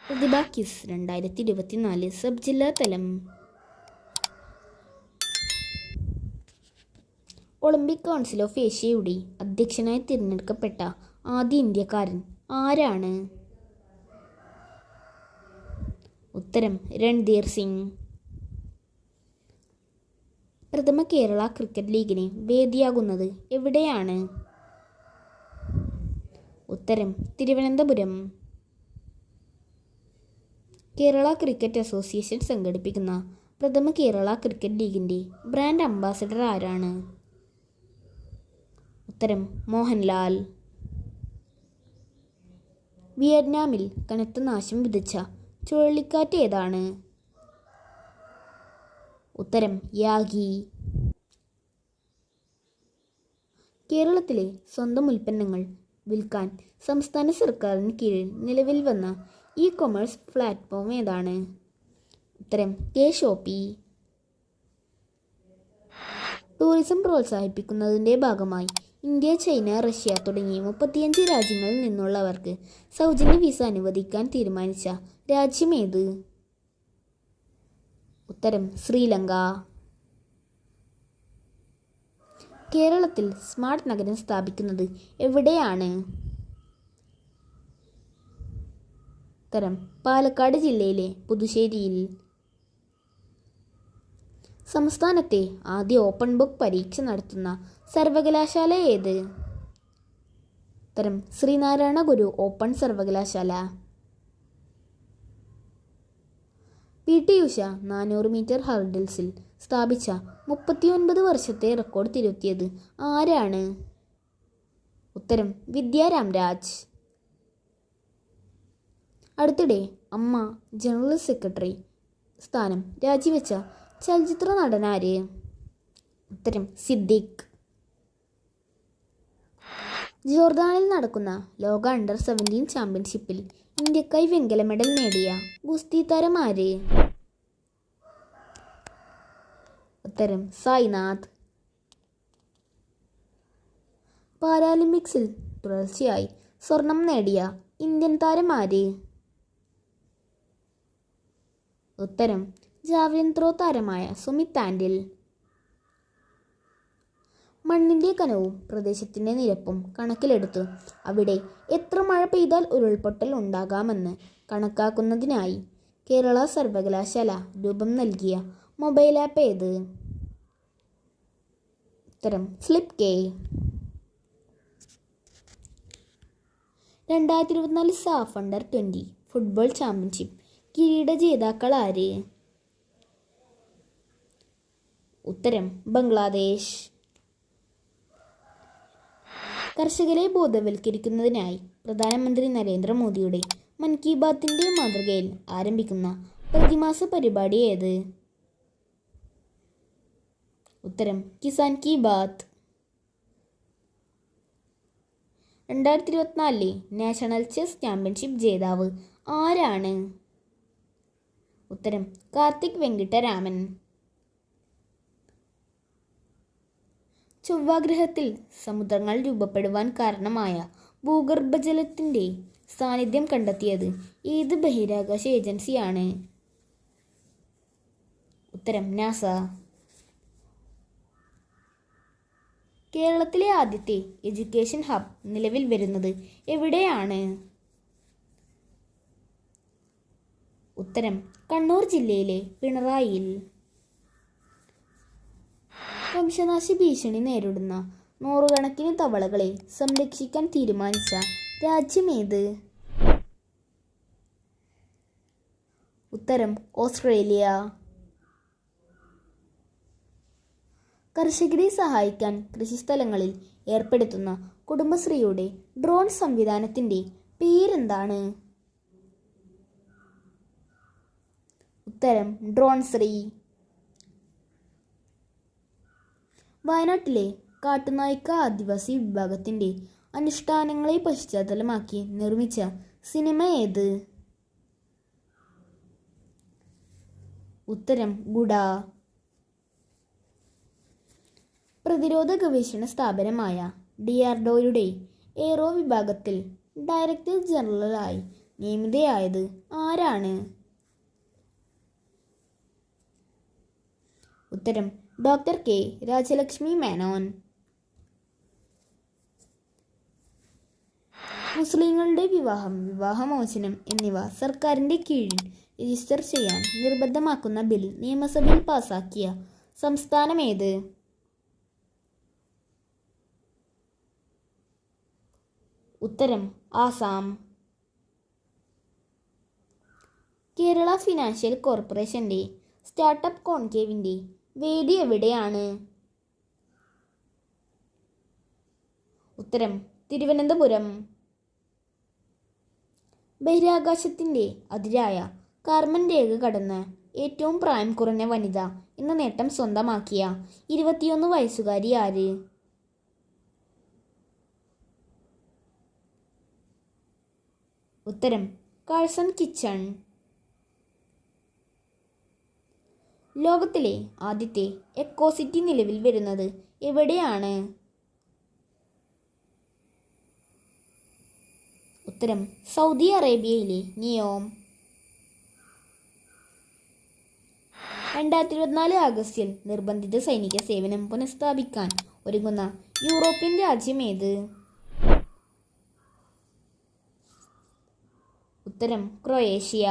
പ്രതിഭ quiz 2024 sub ജില്ലാ തലം. Olympic council of ഏഷ്യയുടെ അധ്യക്ഷനായി തിരഞ്ഞെടുക്കപ്പെട്ട ആദ്യ ഇന്ത്യക്കാരൻ ആരാണ്? ഉത്തരം രൺധീർ സിംഗ്. പ്രഥമ കേരള ക്രിക്കറ്റ് ലീഗിന് വേദിയാകുന്നത് എവിടെയാണ്? ഉത്തരം തിരുവനന്തപുരം. കേരള ക്രിക്കറ്റ് അസോസിയേഷൻ സംഘടിപ്പിക്കുന്ന പ്രഥമ കേരള ക്രിക്കറ്റ് ലീഗിൻ്റെ ബ്രാൻഡ് അംബാസഡർ ആരാണ്? ഉത്തരം മോഹൻലാൽ. വിയറ്റ്നാമിൽ കനത്ത നാശം വിതച്ച ചുഴലിക്കാറ്റ് ഏതാണ്? ഉത്തരം യാഗി. കേരളത്തിലെ സ്വന്തം ഉൽപ്പന്നങ്ങൾ വിൽക്കാൻ സംസ്ഥാന സർക്കാരിന് കീഴിൽ നിലവിൽ വന്ന ഇ-കൊമേഴ്സ് പ്ലാറ്റ്ഫോം ഏതാണ്? ഉത്തരം കെ-ഷോപ്പി. ടൂറിസം പ്രോത്സാഹിപ്പിക്കുന്നതിൻ്റെ ഭാഗമായി ഇന്ത്യ, ചൈന, റഷ്യ തുടങ്ങി 35 രാജ്യങ്ങളിൽ നിന്നുള്ളവർക്ക് സൗജന്യ വിസ അനുവദിക്കാൻ തീരുമാനിച്ച രാജ്യമേത്? ഉത്തരം ശ്രീലങ്ക. കേരളത്തിൽ സ്മാർട്ട് നഗരം സ്ഥാപിക്കുന്നത് എവിടെയാണ്? ഉത്തരം പാലക്കാട് ജില്ലയിലെ പുതുശ്ശേരിയിൽ. സംസ്ഥാനത്തെ ആദ്യ ഓപ്പൺ ബുക്ക് പരീക്ഷ നടത്തുന്ന സർവകലാശാല ഏത്? ഉത്തരം ശ്രീനാരായണ ഗുരു ഓപ്പൺ സർവകലാശാല. പി.ടി. ഉഷ 400 മീറ്റർ ഹർഡിൽസിൽ സ്ഥാപിച്ച 39 വർഷത്തെ റെക്കോർഡ് തിരുത്തിയത് ആരാണ്? ഉത്തരം വിദ്യാ രാംരാജ്. അടുത്തിടെ അമ്മ ജനറൽ സെക്രട്ടറി സ്ഥാനം രാജിവെച്ച ചലച്ചിത്ര നടനാര്? ഉത്തരം സിദ്ദിഖ്. ജോർദാനിൽ നടക്കുന്ന ലോക അണ്ടർ 17 ചാമ്പ്യൻഷിപ്പിൽ ഇന്ത്യക്കായി വെങ്കല മെഡൽ നേടിയ ഗുസ്തി താരം ആര്? ഉത്തരം സായ്നാഥ്. പാരാലിമ്പിക്സിൽ തുടർച്ചയായി സ്വർണം നേടിയ ഇന്ത്യൻ താരം ആര്? ഉത്തരം ജാവലിൻ ത്രോ താരമായ സുമിത് ആൻഡിൽ. മണ്ണിൻ്റെ കനവും പ്രദേശത്തിൻ്റെ നിരപ്പും കണക്കിലെടുത്ത് അവിടെ എത്ര മഴ പെയ്താൽ ഉരുൾപൊട്ടൽ ഉണ്ടാകാമെന്ന് കണക്കാക്കുന്നതിനായി കേരള സർവകലാശാല രൂപം നൽകിയ മൊബൈൽ ആപ്പ് ഏത്? ഉത്തരം സ്ലിപ്പ് കെ. 2024 സാഫ് അണ്ടർ 20 ഫുട്ബോൾ ചാമ്പ്യൻഷിപ്പ് കിരീട ജേതാക്കൾ ആര്? ഉത്തരം ബംഗ്ലാദേശ്. കർഷകരെ ബോധവൽക്കരിക്കുന്നതിനായി പ്രധാനമന്ത്രി നരേന്ദ്രമോദിയുടെ മൻ കി ബാത്തിൻ്റെ മാതൃകയിൽ ആരംഭിക്കുന്ന പ്രതിമാസ പരിപാടി ഏത്? ഉത്തരം Kisan Ki Baat. 2024 national chess championship ജേതാവ് ആരാണ്? ഉത്തരം കാർത്തിക് വെങ്കിട്ടരാമൻ. ചൊവ്വാഗ്രഹത്തിൽ സമുദ്രങ്ങൾ രൂപപ്പെടുവാൻ കാരണമായ ഭൂഗർഭജലത്തിൻ്റെ സാന്നിധ്യം കണ്ടെത്തിയത് ഏത് ബഹിരാകാശ ഏജൻസിയാണ്? ഉത്തരം നാസ. കേരളത്തിലെ ആദ്യത്തെ എഡ്യൂക്കേഷൻ ഹബ് നിലവിൽ വരുന്നത് എവിടെയാണ്? ഉത്തരം കണ്ണൂർ ജില്ലയിലെ പിണറായിയിൽ. വംശനാശ ഭീഷണി നേരിടുന്ന നൂറുകണക്കിന് തവളകളെ സംരക്ഷിക്കാൻ തീരുമാനിച്ച രാജ്യമേത്? ഉത്തരം ഓസ്ട്രേലിയ. കർഷകരെ സഹായിക്കാൻ കൃഷിസ്ഥലങ്ങളിൽ ഏർപ്പെടുത്തുന്ന കുടുംബശ്രീയുടെ ഡ്രോൺ സംവിധാനത്തിൻ്റെ പേരെന്താണ്? ഉത്തരം ഡ്രോൺ ശ്രീ. വയനാട്ടിലെ കാട്ടുനായ്ക്ക ആദിവാസി വിഭാഗത്തിൻ്റെ അനുഷ്ഠാനങ്ങളെ പശ്ചാത്തലമാക്കി നിർമ്മിച്ച സിനിമ ഏത്? ഉത്തരം ഗുഡ. പ്രതിരോധ ഗവേഷണ സ്ഥാപനമായ DRDOയുടെ എയ്റോ വിഭാഗത്തിൽ ഡയറക്ടർ ജനറലായി നിയമിതയായത് ആരാണ്? ഉത്തരം ഡോക്ടർ കെ രാജലക്ഷ്മി മേനോൻ. മുസ്ലിങ്ങളുടെ വിവാഹം, വിവാഹമോചനം എന്നിവ സർക്കാരിൻ്റെ കീഴിൽ രജിസ്റ്റർ ചെയ്യാൻ നിർബന്ധമാക്കുന്ന ബിൽ നിയമസഭയിൽ പാസാക്കിയ സംസ്ഥാനമേത്? ഉത്തരം ആസാം. കേരള ഫിനാൻഷ്യൽ കോർപ്പറേഷൻ്റെ സ്റ്റാർട്ടപ്പ് കോൺക്ലേവിൻ്റെ വേദി എവിടെയാണ്? ഉത്തരം തിരുവനന്തപുരം. ബഹിരാകാശത്തിൻ്റെ അതിരായ കാർബൺ രേഖ കടന്ന് ഏറ്റവും പ്രായം കുറഞ്ഞ വനിത എന്ന നേട്ടം സ്വന്തമാക്കിയ 21 വയസ്സുകാരി ആര്? ഉത്തരം കാഴ്സൺ കിച്ചൺ. ലോകത്തിലെ ആദ്യത്തെ എക്കോ സിറ്റി നിലവിൽ വരുന്നത് എവിടെയാണ്? ഉത്തരം സൗദി അറേബ്യയിലെ നിയോം. 2024 ആഗസ്റ്റിൽ നിർബന്ധിത സൈനിക സേവനം പുനഃസ്ഥാപിക്കാൻ ഒരുങ്ങുന്ന യൂറോപ്യൻ രാജ്യം ഏത്? ഉത്തരം ക്രൊയേഷ്യ.